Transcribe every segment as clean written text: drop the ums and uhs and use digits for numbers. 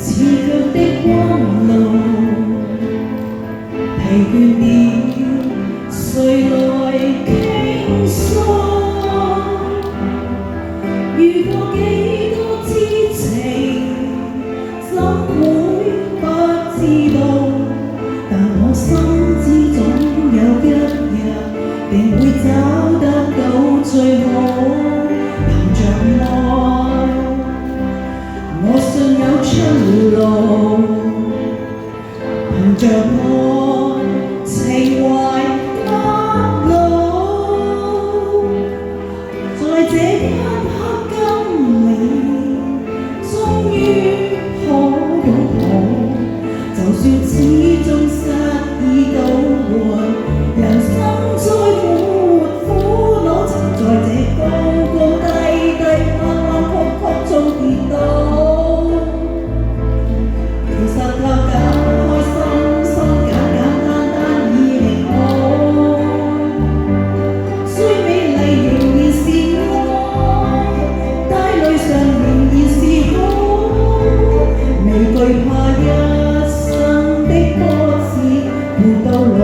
刺腳的彎路，疲倦了，誰來傾訴？遇過幾多痴情，怎會不知道？但我心知總有一日，定會找得到最好。憑着愛，我信有出路。憑着愛，情懷不老。在這一刻今年，終於可擁抱。就算始終失意倒換，人生再沒苦惱，曾在這高高低低、彎彎曲曲中跌倒。其實靠緊開心心簡簡單單已令我，雖美麗仍然是愛，帶淚上仍然是好，未懼怕一生的波折伴到老。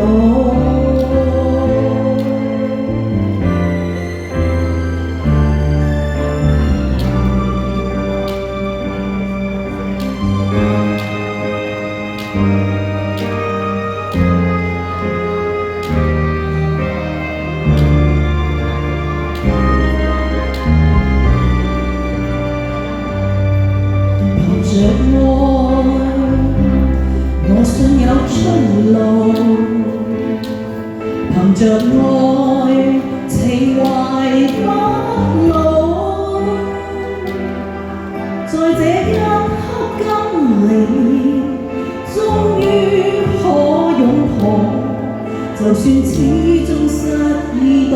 憑着愛，我信有出路。憑着愛，情懷不老。在這一刻今年，終於可擁抱。就算始終失意倒